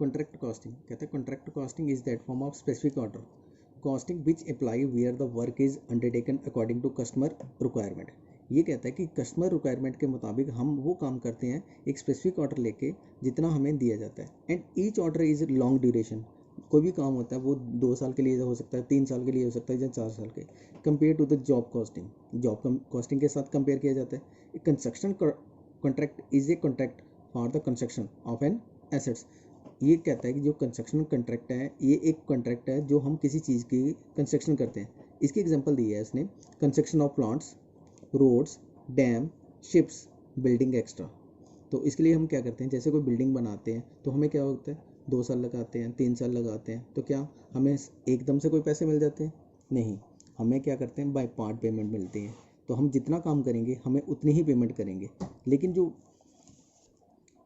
Contract costing कहता है contract costing is that form of specific order costing which apply where the work is undertaken according to customer requirement. ये कहता है कि customer requirement के मुताबिक हम वो काम करते हैं एक स्पेसिफिक ऑर्डर लेके जितना हमें दिया जाता है। And each order is long duration, कोई भी काम होता है वो 2 साल के लिए हो सकता है, 3 साल के लिए हो सकता है या 4 साल के। Compare to the job costing, job costing के साथ कंपेयर किया जाता है। Construction contract is a contract for the construction of an assets. ये कहता है कि जो कंस्ट्रक्शन कॉन्ट्रैक्ट है ये एक कॉन्ट्रैक्ट है जो हम किसी चीज़ की कंस्ट्रक्शन करते हैं। इसकी एग्जांपल दी है इसने, construction of plants, roads, dam, ships, building extra. तो इसके लिए हम क्या करते हैं, जैसे कोई बिल्डिंग बनाते हैं तो हमें क्या होता है 2 साल लगाते हैं, 3 साल लगाते हैं, तो क्या हमें एकदम से कोई पैसे मिल जाते हैं? नहीं, हमें क्या करते हैं बाय पार्ट पेमेंट मिलती है। तो हम जितना काम करेंगे हमें उतनी ही पेमेंट करेंगे। लेकिन जो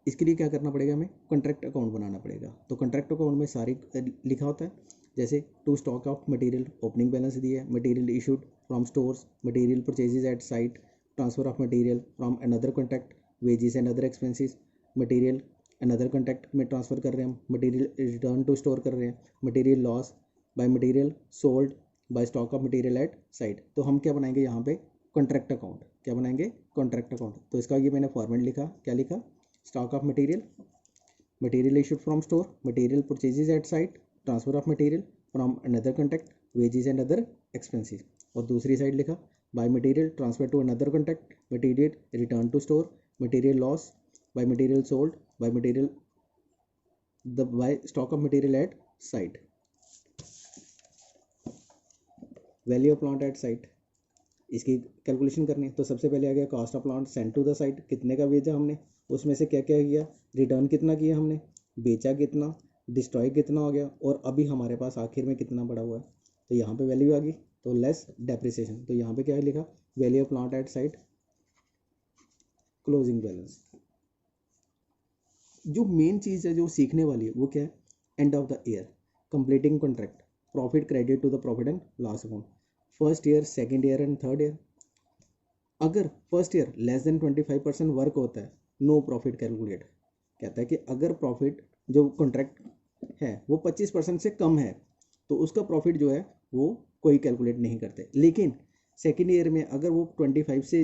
इसके लिए क्या करना पड़ेगा, हमें कॉन्ट्रैक्ट अकाउंट बनाना पड़ेगा। तो कॉन्ट्रैक्ट अकाउंट में सारी लिखा होता है, जैसे to stock of material, opening balance दिया है, material issued from stores, material purchases at site, transfer of material from another contract, wages and other expenses, material another contract में ट्रांसफ़र कर रहे हैं हम, मटेरियल रिटर्न टू स्टोर कर रहे हैं, material loss by material sold bye stock of material at site. तो हम क्या बनाएंगे यहाँ पे कॉन्ट्रैक्ट अकाउंट, क्या बनाएंगे कॉन्ट्रैक्ट अकाउंट। तो इसका ये मैंने फॉर्मेट लिखा, क्या लिखा, stock of material, material issued from store, material purchases at site, transfer of material from another contract, wages and other expenses. और दूसरी साइड लिखा by material transfer to another contract, material return to store, material loss by material sold by material by stock of material at site. Value of plant at site, इसकी calculation करनी है। तो सबसे पहले आ गया cost of plant send to the site, कितने का भेजा हमने, उसमें से क्या क्या किया, रिटर्न कितना किया हमने, बेचा कितना, डिस्ट्रॉय कितना हो गया, और अभी हमारे पास आखिर में कितना पड़ा हुआ है। तो यहाँ पे वैल्यू आ गई, तो लेस डेप्रिसिएशन। तो यहाँ पे क्या लिखा, value of plant at site closing balance. जो मेन चीज़ है जो सीखने वाली है वो क्या है, end of the year, completing contract, profit credit to the profit and loss account, first year, second year and third year. अगर first year less than 25% work होता है, नो प्रॉफिट कैलकुलेट। कहता है कि अगर प्रॉफिट जो कॉन्ट्रैक्ट है वो 25% से कम है तो उसका प्रॉफिट जो है वो कोई कैलकुलेट नहीं करते। लेकिन सेकेंड ईयर में अगर वो 25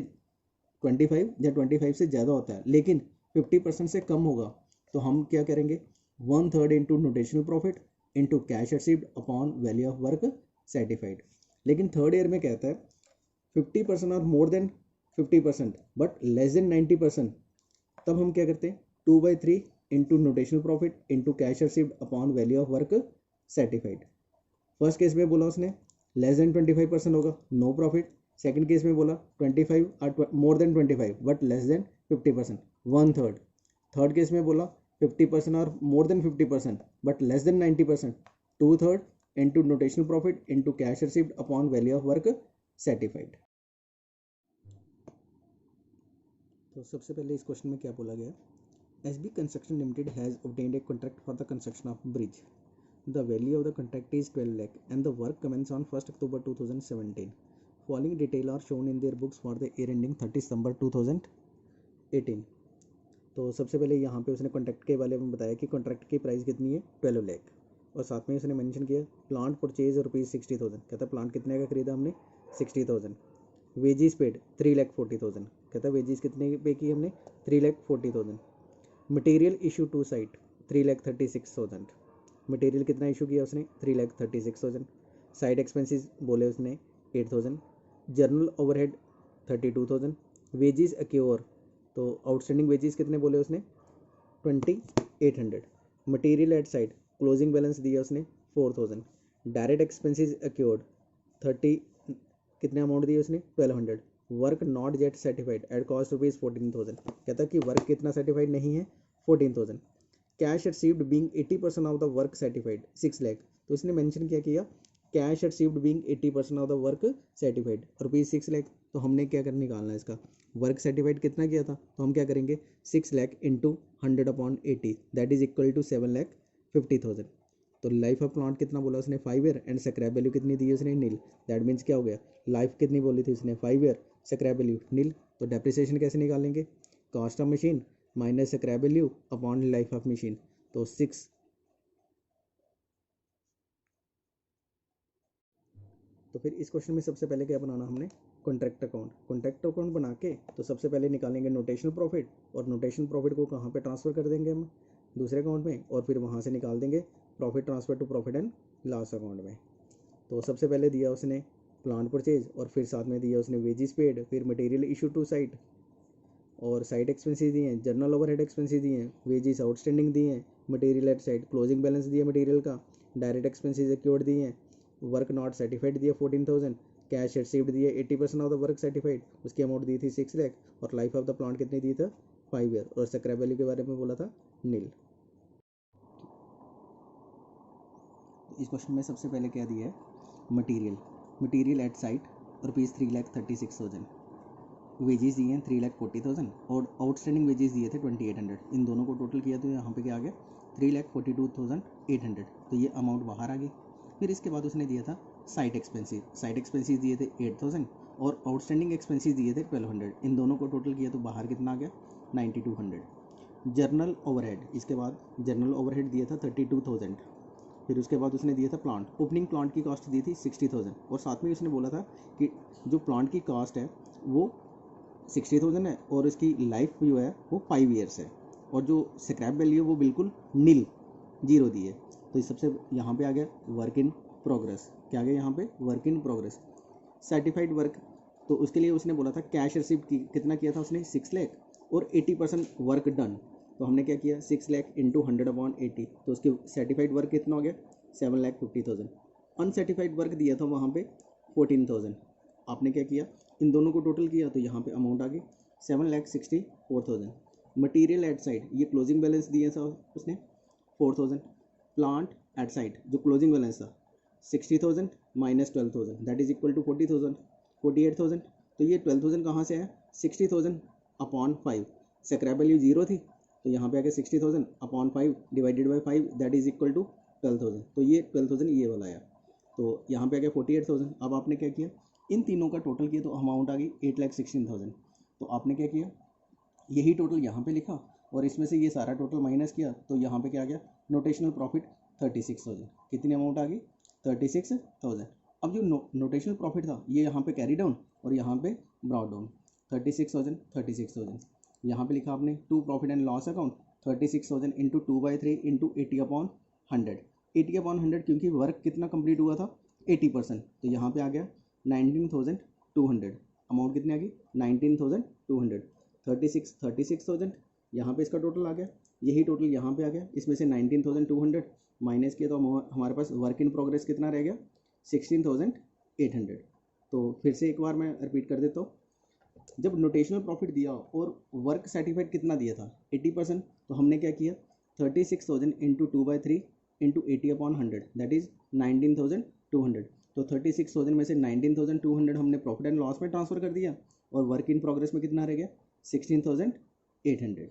या 25 से ज़्यादा होता है लेकिन 50% से कम होगा तो हम क्या करेंगे, 1/3 into notional profit into cash received upon value of work certified. लेकिन थर्ड ईयर में कहता है 50% और more than 50% but less than 90%, तब हम क्या करते हैं 2/3 into notional profit into cash received upon value of work certified. First case में बोला उसने लेस देन 25% होगा, नो प्रॉफिट। सेकंड केस में बोला 25 और more than 25 but less than 50%, 1/3। Third case में बोला 50% और more than 50% but less than 90%, 2/3 into notional profit into cash received upon value of work certified. तो सबसे पहले इस क्वेश्चन में क्या बोला गया, SB construction limited has obtained A contract for the construction of bridge. The value of the contract is 12 lakh and the work commenced on 1st October 2017. Following detail are shown in their books for the year ending 30 December 2018. तो सबसे पहले यहाँ पे उसने contract के बारे में बताया कि कॉन्ट्रैक्ट की प्राइस कितनी है 12 लाख, और साथ में उसने मेंशन किया प्लांट परचेज ₹60,000। कहता है प्लांट कितने का खरीदा हमने 60,000। Wages paid 3,40,000। कहता है वेजेस कितने पे की हमने 3,40,000। Material issue to site 3,36,000। Material कितना इशू किया उसने 3,36,000। साइड एक्सपेंसेस बोले उसने 8,000। General overhead 32,000। वेजेस अक्योर, तो आउटस्टैंडिंग वेजेस कितने बोले उसने 2,800। Material at site closing balance दिया उसने 4,000। डायरेक्ट एक्सपेंसेस अक्योर्ड 30, कितने अमाउंट दिए उसने 1,200। Work not yet certified at cost ₹14,000। कहता कि वर्क कितना सर्टिफाइड नहीं है 14,000। Cash received being 80% of the work certified 6 lakh. तो इसने मेंशन क्या किया, cash received being 80% of the work certified ₹6 lakh. तो हमने क्या कर निकालना है इसका, वर्क सर्टिफाइड कितना किया था, तो हम क्या करेंगे 6 lakh into 100/80 that is equal to 7,50,000। तो लाइफ ऑफ प्लांट कितना बोला उसने 5 ईयर एंड स्क्रैप वैल्यू कितनी दी उसने नील। दैट मीन्स क्या हो गया, लाइफ कितनी बोली थी उसने 5 ईयर, स्क्रैप वैल्यू नील। तो डेप्रिसिएशन कैसे निकालेंगे, cost of machine minus scrap value upon life of machine. तो 6 तो फिर इस क्वेश्चन में सबसे पहले क्या बनाना हमने, कॉन्ट्रैक्ट अकाउंट। कॉन्ट्रैक्ट अकाउंट बना के तो सबसे पहले निकालेंगे नोटेशनल प्रॉफिट, और नोटेशनल प्रॉफिट को कहाँ पे ट्रांसफ़र कर देंगे हम, दूसरे अकाउंट में, और फिर वहाँ से निकाल देंगे profit transfer to profit and loss account में। तो सबसे पहले दिया उसने प्लांट परचेज, और फिर साथ में दिया उसने वेजेस पेड, फिर मटेरियल इशू टू साइट, और साइट एक्सपेंसेस दिए हैं, जर्नल ओवरहेड एक्सपेंसेस दिए हैं, वेजेस आउटस्टैंडिंग दिए हैं, material at site closing balance दिया मटेरियल का, डायरेक्ट एक्सपेंसेस एक्योर्ड दिए हैं, वर्क नॉट सर्टिफाइड दिया 14,000, कैश रिसीव्ड दिए 80% ऑफ द वर्क सर्टिफाइड, उसकी अमाउंट दी थी 6 लाख, और लाइफ ऑफ द प्लांट कितनी दी था 5 ईयर, और स्क्रैप वैल्यू के बारे में बोला था नील। इस क्वेश्चन में सबसे पहले क्या दिया है, मटीरियल एट साइट ₹3,36,000, वेजेस दिए हैं 3,40,000, और आउटस्टैंडिंग वेजेस दिए थे 2,800। इन दोनों को टोटल किया तो यहाँ पे क्या आ गया 3,42,800। तो ये अमाउंट बाहर आ गई। फिर इसके बाद उसने दिया था साइट एक्सपेंसेस दिए थे 8,000, और आउटस्टैंडिंग एक्सपेंसेस दिए थे 1,200। इन दोनों को टोटल किया तो बाहर कितना आ गया 9,200। जर्नल ओवरहेड, इसके बाद जर्नल ओवरहेड दिया था 32,000। फिर उसके बाद उसने दिया था प्लांट, ओपनिंग प्लांट की कॉस्ट दी थी 60,000, और साथ में उसने बोला था कि जो प्लांट की कॉस्ट है वो 60,000 है, और इसकी लाइफ जो है वो 5 ईयर्स है, और जो स्क्रैप वैल्यू है वो बिल्कुल नील, जीरो दी है। तो इस सबसे यहाँ पे आ गया वर्क इन प्रोग्रेस। क्या आ गया यहाँ पे, work in progress. Certified work, तो उसके लिए उसने बोला था कैश रिसीव्ड कितना किया था उसने 6 लाख, और 80% वर्क डन। तो हमने क्या किया 6 लाख इंटू 100/80, तो उसके सर्टिफाइड वर्क कितना हो गया 7,50,000। अनसर्टिफाइड वर्क दिया था वहाँ पे 14,000। आपने क्या किया, इन दोनों को टोटल किया तो यहाँ पे अमाउंट आ गई 7,64,000। मटीरियल एट साइड, ये क्लोजिंग बैलेंस दिया था उसने 4,000। प्लांट एट साइड जो क्लोजिंग बैलेंस था 60,000 minus 12,000 that is equal to 40,000, 48,000। तो ये 12,000 कहाँ से आया, 60,000 अपॉन 5, स्क्रैप वैल्यू जीरो थी, तो यहाँ पे आ गया 60,000 upon 5 divided by 5 that is equal to 12,000। तो ये 12,000 ये वाला आया, तो यहाँ पे आ गया 48,000। अब आपने क्या किया, इन तीनों का टोटल किया तो अमाउंट आ गई 8,16,000। तो आपने क्या किया, यही टोटल यहाँ पे लिखा, और इसमें से ये सारा टोटल माइनस किया, तो यहाँ पे क्या आ गया नोटेशनल प्रॉफिट 36,000। कितनी अमाउंट आ गई 36,000। अब जो नोटेशनल प्रॉफिट था ये यहाँ पे कैरी डाउन, और यहाँ पे ब्रॉट डाउन 36,000। यहाँ पे लिखा आपने to profit and loss account 36,000 into 2/3 into 80/100। 80/100 क्योंकि वर्क कितना कंप्लीट हुआ था 80%, तो यहाँ पे आ गया 19,200। अमाउंट कितनी आ गई 19,200। 36,000 यहाँ पे इसका टोटल आ गया, यही टोटल यहाँ पे आ गया। इसमें से 19,200 माइनस किया तो हमारे पास वर्क इन प्रोग्रेस कितना रह गया 16,800। तो फिर से एक बार मैं रिपीट कर देता हूँ, जब नोटेशनल प्रॉफिट दिया और वर्क सर्टिफाइड कितना दिया था 80%, तो हमने क्या किया 36,000 इंटू 2/3 इंटू 80/100 दैट इज 19,200। तो 36,000 में से 19,200 हमने प्रॉफिट एंड लॉस में ट्रांसफ़र कर दिया, और वर्क इन प्रोग्रेस में कितना रह गया 16,800।